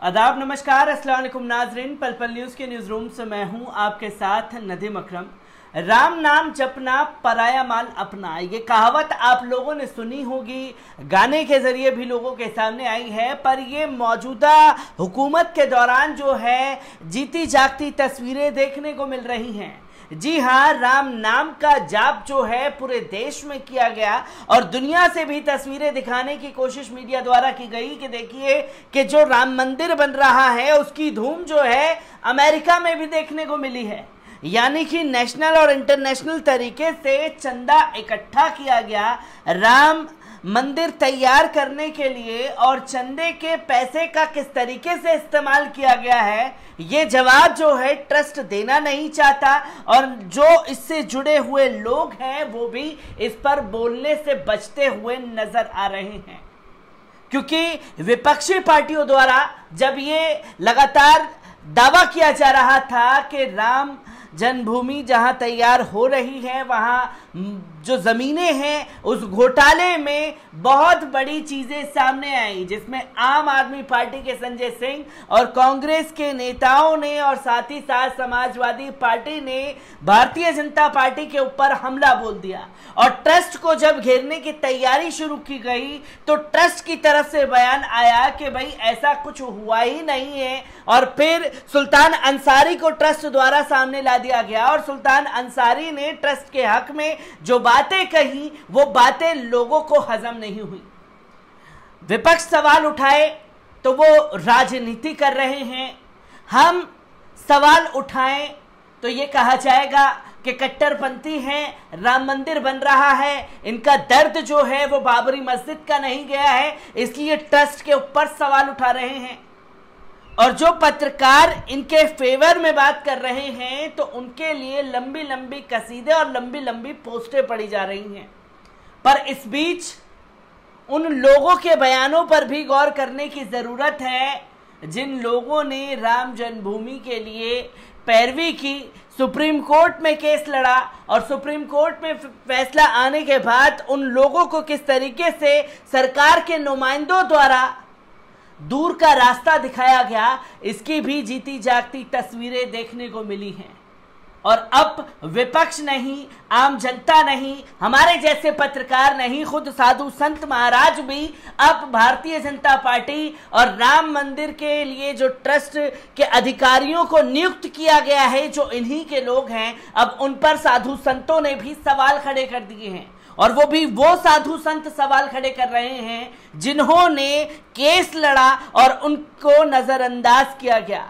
आदाब, नमस्कार, अस्सलाम वालेकुम नाजरीन। पल पल न्यूज़ के न्यूज़ रूम से मैं हूं आपके साथ नदीम अकरम। राम नाम जपना पराया माल अपना, ये कहावत आप लोगों ने सुनी होगी, गाने के जरिए भी लोगों के सामने आई है। पर ये मौजूदा हुकूमत के दौरान जो है जीती जागती तस्वीरें देखने को मिल रही हैं। जी हाँ, राम नाम का जाप जो है पूरे देश में किया गया और दुनिया से भी तस्वीरें दिखाने की कोशिश मीडिया द्वारा की गई कि देखिए कि जो राम मंदिर बन रहा है उसकी धूम जो है अमेरिका में भी देखने को मिली है। यानी कि नेशनल और इंटरनेशनल तरीके से चंदा इकट्ठा किया गया राम मंदिर तैयार करने के लिए, और चंदे के पैसे का किस तरीके से इस्तेमाल किया गया है ये जवाब जो है ट्रस्ट देना नहीं चाहता, और जो इससे जुड़े हुए लोग हैं वो भी इस पर बोलने से बचते हुए नजर आ रहे हैं। क्योंकि विपक्षी पार्टियों द्वारा जब ये लगातार दावा किया जा रहा था कि राम जन्मभूमि जहां तैयार हो रही है वहां जो जमीनें हैं उस घोटाले में बहुत बड़ी चीजें सामने आई, जिसमें आम आदमी पार्टी के संजय सिंह और कांग्रेस के नेताओं ने और साथ ही साथ समाजवादी पार्टी ने भारतीय जनता पार्टी के ऊपर हमला बोल दिया। और ट्रस्ट को जब घेरने की तैयारी शुरू की गई तो ट्रस्ट की तरफ से बयान आया कि भाई ऐसा कुछ हुआ ही नहीं है, और फिर सुल्तान अंसारी को ट्रस्ट द्वारा सामने ला दिया गया और सुल्तान अंसारी ने ट्रस्ट के हक में जो बातें कही वो बातें लोगों को हजम नहीं हुई। विपक्ष सवाल उठाए तो वो राजनीति कर रहे हैं, हम सवाल उठाएं तो ये कहा जाएगा कि कट्टरपंथी हैं, राम मंदिर बन रहा है, इनका दर्द जो है वो बाबरी मस्जिद का नहीं गया है, इसलिए ट्रस्ट के ऊपर सवाल उठा रहे हैं। और जो पत्रकार इनके फेवर में बात कर रहे हैं तो उनके लिए लंबी लंबी कसीदे और लंबी लंबी पोस्टें पड़ी जा रही हैं। पर इस बीच उन लोगों के बयानों पर भी गौर करने की जरूरत है जिन लोगों ने राम जन्मभूमि के लिए पैरवी की, सुप्रीम कोर्ट में केस लड़ा और सुप्रीम कोर्ट में फैसला आने के बाद उन लोगों को किस तरीके से सरकार के नुमाइंदों द्वारा दूर का रास्ता दिखाया गया, इसकी भी जीती जागती तस्वीरें देखने को मिली हैं। और अब विपक्ष नहीं, आम जनता नहीं, हमारे जैसे पत्रकार नहीं, खुद साधु संत महाराज भी अब भारतीय जनता पार्टी और राम मंदिर के लिए जो ट्रस्ट के अधिकारियों को नियुक्त किया गया है, जो इन्हीं के लोग हैं, अब उन पर साधु संतों ने भी सवाल खड़े कर दिए हैं। और वो भी वो साधु संत सवाल खड़े कर रहे हैं जिन्होंने केस लड़ा और उनको नजरअंदाज किया गया।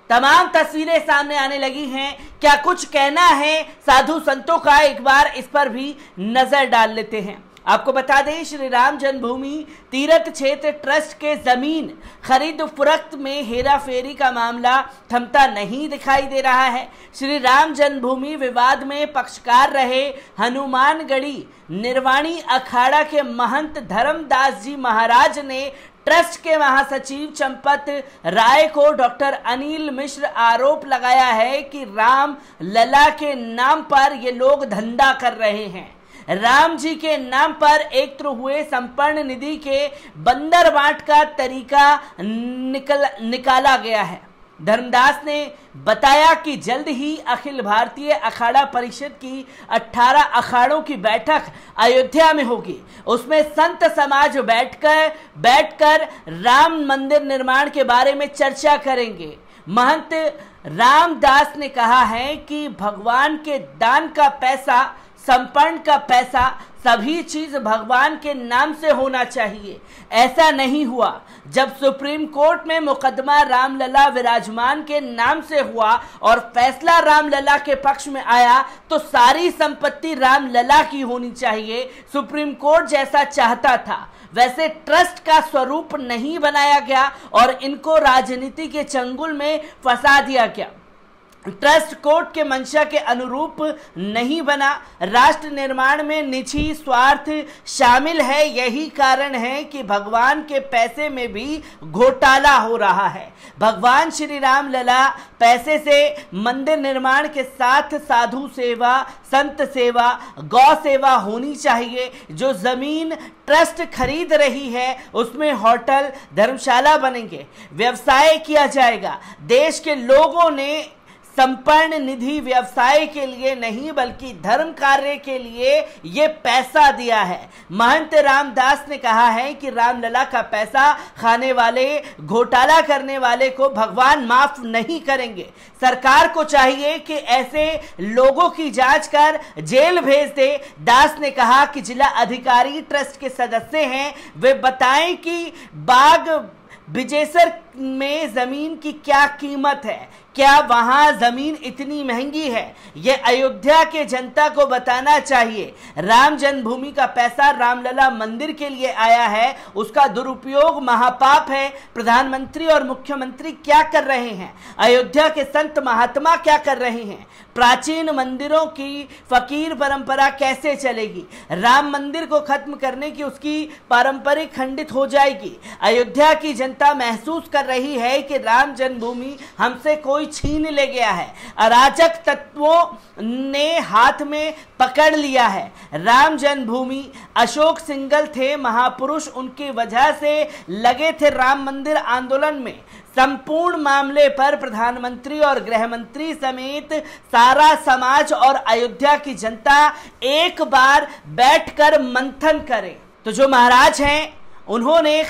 तमाम तस्वीरें सामने आने लगी हैं। क्या कुछ कहना है साधु संतों का, एक बार इस पर भी नजर डाल लेते हैं। आपको बता दें, श्री राम जन्मभूमि तीर्थ क्षेत्र ट्रस्ट के जमीन खरीद फरोख्त में हेरा फेरी का मामला थमता नहीं दिखाई दे रहा है। श्री राम जन्मभूमि विवाद में पक्षकार रहे हनुमानगढ़ी निर्वाणी अखाड़ा के महंत धर्मदास जी महाराज ने ट्रस्ट के महासचिव चंपत राय को डॉक्टर अनिल मिश्र आरोप लगाया है कि राम लला के नाम पर ये लोग धंधा कर रहे हैं। राम जी के नाम पर एकत्र हुए संपन्न निधि के बंदर बांट का तरीका निकाला गया है। धर्मदास ने बताया कि जल्द ही अखिल भारतीय अखाड़ा परिषद की 18 अखाड़ों की बैठक अयोध्या में होगी। उसमें संत समाज बैठकर राम मंदिर निर्माण के बारे में चर्चा करेंगे। महंत रामदास ने कहा है कि भगवान के दान का पैसा, संपन्न का पैसा, सभी चीज भगवान के नाम से होना चाहिए। ऐसा नहीं हुआ। जब सुप्रीम कोर्ट में मुकदमा रामलला विराजमान के नाम से हुआ और फैसला रामलला के पक्ष में आया तो सारी संपत्ति रामलला की होनी चाहिए। सुप्रीम कोर्ट जैसा चाहता था वैसे ट्रस्ट का स्वरूप नहीं बनाया गया और इनको राजनीति के चंगुल में फंसा दिया गया। ट्रस्ट कोर्ट के मंशा के अनुरूप नहीं बना। राष्ट्र निर्माण में निजी स्वार्थ शामिल है, यही कारण है कि भगवान के पैसे में भी घोटाला हो रहा है। भगवान श्री राम लला पैसे से मंदिर निर्माण के साथ साधु सेवा, संत सेवा, गौ सेवा होनी चाहिए। जो जमीन ट्रस्ट खरीद रही है उसमें होटल, धर्मशाला बनेंगे, व्यवसाय किया जाएगा। देश के लोगों ने संपन्न निधि व्यवसाय के लिए नहीं बल्कि धर्म कार्य के लिए ये पैसा दिया है। महंत रामदास ने कहा है कि रामलला का पैसा खाने वाले, घोटाला करने वाले को भगवान माफ नहीं करेंगे। सरकार को चाहिए कि ऐसे लोगों की जांच कर जेल भेज दे। दास ने कहा कि जिला अधिकारी ट्रस्ट के सदस्य हैं, वे बताएं कि बाग बिजेसर में जमीन की क्या कीमत है, क्या वहां जमीन इतनी महंगी है, यह अयोध्या के जनता को बताना चाहिए। राम जन्मभूमि का पैसा रामलला मंदिर के लिए आया है, उसका दुरुपयोग महापाप है। प्रधानमंत्री और मुख्यमंत्री क्या कर रहे हैं? अयोध्या के संत महात्मा क्या कर रहे हैं? प्राचीन मंदिरों की फकीर परंपरा कैसे चलेगी? राम मंदिर को खत्म करने की उसकी पारंपरिक खंडित हो जाएगी। अयोध्या की जनता महसूस कर रही है कि राम जन्मभूमि हमसे कोई छीन ले गया है। अराजक तत्वों ने हाथ में पकड़ लिया है। राम जन्मभूमि अशोक सिंघल थे महापुरुष, उनकी वजह से लगे थे राम मंदिर आंदोलन में। संपूर्ण मामले पर प्रधानमंत्री और गृह मंत्री समेत सारा समाज और अयोध्या की जनता एक बार बैठकर मंथन करे। तो जो महाराज हैं उन्होंने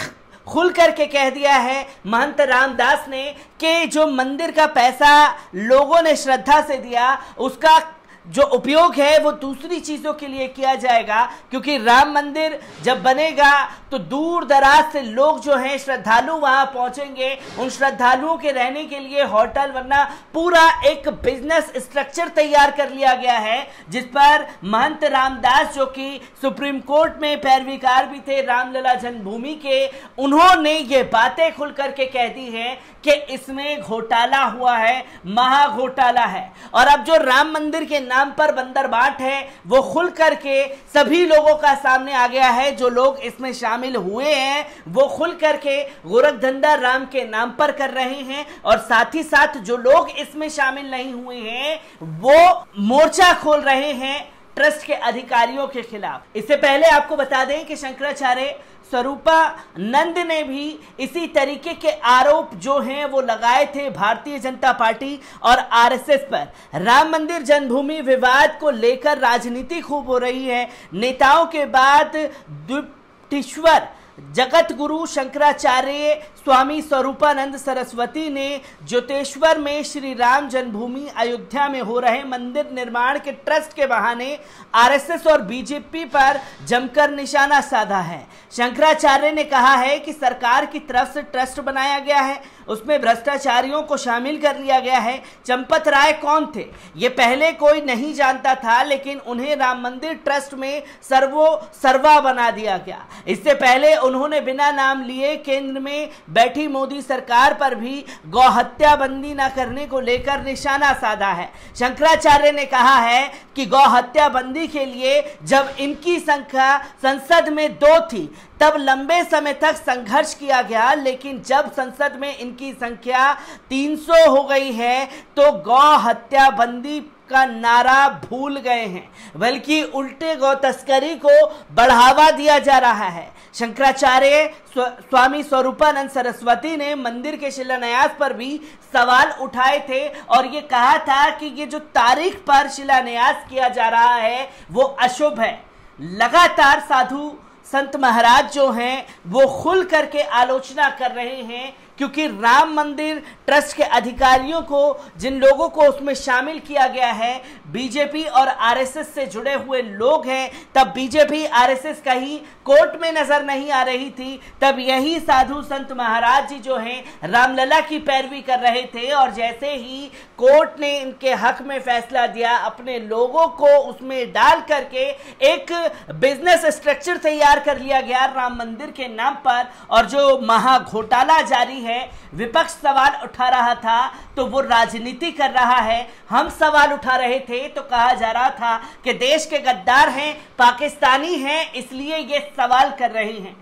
खुल करके कह दिया है महंत रामदास ने कि जो मंदिर का पैसा लोगों ने श्रद्धा से दिया उसका जो उपयोग है वो दूसरी चीजों के लिए किया जाएगा, क्योंकि राम मंदिर जब बनेगा तो दूर दराज से लोग जो हैं श्रद्धालु वहां पहुंचेंगे। उन श्रद्धालुओं के रहने के लिए होटल, वरना पूरा एक बिजनेस स्ट्रक्चर तैयार कर लिया गया है, जिस पर महंत रामदास जो कि सुप्रीम कोर्ट में पैरवीकार भी थे रामलला जन्मभूमि के, उन्होंने ये बातें खुल करके कह दी हैं कि इसमें घोटाला हुआ है, महा घोटाला है। और अब जो राम मंदिर के नाम पर बंदरबाट है वो खुल करके सभी लोगों का सामने आ गया है। जो लोग इसमें शामिल हुए हैं वो खुल करके गोरख धंधा राम के नाम पर कर रहे हैं, और साथ ही साथ जो लोग इसमें शामिल नहीं हुए हैं वो मोर्चा खोल रहे हैं ट्रस्ट के अधिकारियों के खिलाफ। इससे पहले आपको बता दें कि शंकराचार्य स्वरूपानंद ने भी इसी तरीके के आरोप जो हैं वो लगाए थे भारतीय जनता पार्टी और आरएसएस पर। राम मंदिर जन्मभूमि विवाद को लेकर राजनीति खूब हो रही है। नेताओं के बाद द्वितीश्वर जगत गुरु शंकराचार्य स्वामी स्वरूपानंद सरस्वती ने ज्योतेश्वर में श्री राम जन्मभूमि अयोध्या में हो रहे मंदिर निर्माण के ट्रस्ट के बहाने आरएसएस और बीजेपी पर जमकर निशाना साधा है। शंकराचार्य ने कहा है कि सरकार की तरफ से ट्रस्ट बनाया गया है, उसमें भ्रष्टाचारियों को शामिल कर लिया गया है। चंपत राय कौन थे ये पहले कोई नहीं जानता था, लेकिन उन्हें राम मंदिर ट्रस्ट में सर्वा बना दिया गया। इससे पहले उन्होंने बिना नाम लिए केंद्र में बैठी मोदी सरकार पर भी गौ हत्या बंदी न करने को लेकर निशाना साधा है। शंकराचार्य ने कहा है कि गौ हत्या बंदी के लिए जब इनकी संख्या संसद में 2 थी तब लंबे समय तक संघर्ष किया गया, लेकिन जब संसद में इनकी संख्या 300 हो गई है तो गौ हत्या बंदी का नारा भूल गए हैं, बल्कि उल्टे गौ तस्करी को बढ़ावा दिया जा रहा है। शंकराचार्य स्वामी स्वरूपानंद सरस्वती ने मंदिर के शिलान्यास पर भी सवाल उठाए थे और ये कहा था कि ये जो तारीख पर शिलान्यास किया जा रहा है वो अशुभ है। लगातार साधु संत महाराज जो हैं वो खुल करके आलोचना कर रहे हैं, क्योंकि राम मंदिर ट्रस्ट के अधिकारियों को, जिन लोगों को उसमें शामिल किया गया है, बीजेपी और आरएसएस से जुड़े हुए लोग हैं। तब बीजेपी आरएसएस कहीं कोर्ट में नजर नहीं आ रही थी, तब यही साधु संत महाराज जी जो हैं रामलला की पैरवी कर रहे थे, और जैसे ही कोर्ट ने इनके हक में फैसला दिया, अपने लोगों को उसमें डाल करके एक बिजनेस स्ट्रक्चर तैयार कर लिया गया राम मंदिर के नाम पर, और जो महा घोटाला जारी है है। विपक्ष सवाल उठा रहा था तो वो राजनीति कर रहा है, हम सवाल उठा रहे थे तो कहा जा रहा था कि देश के गद्दार हैं, पाकिस्तानी हैं, इसलिए ये सवाल कर रहे हैं।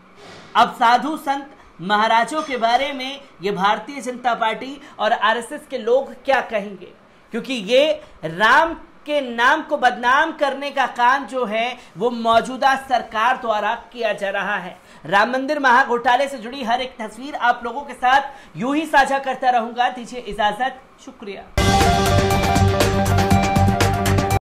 अब साधु संत महाराजों के बारे में ये भारतीय जनता पार्टी और आरएसएस के लोग क्या कहेंगे, क्योंकि ये राम के नाम को बदनाम करने का काम जो है वो मौजूदा सरकार द्वारा किया जा रहा है। राम मंदिर महाघोटाले से जुड़ी हर एक तस्वीर आप लोगों के साथ यूं ही साझा करता रहूंगा। दीजिए इजाजत, शुक्रिया।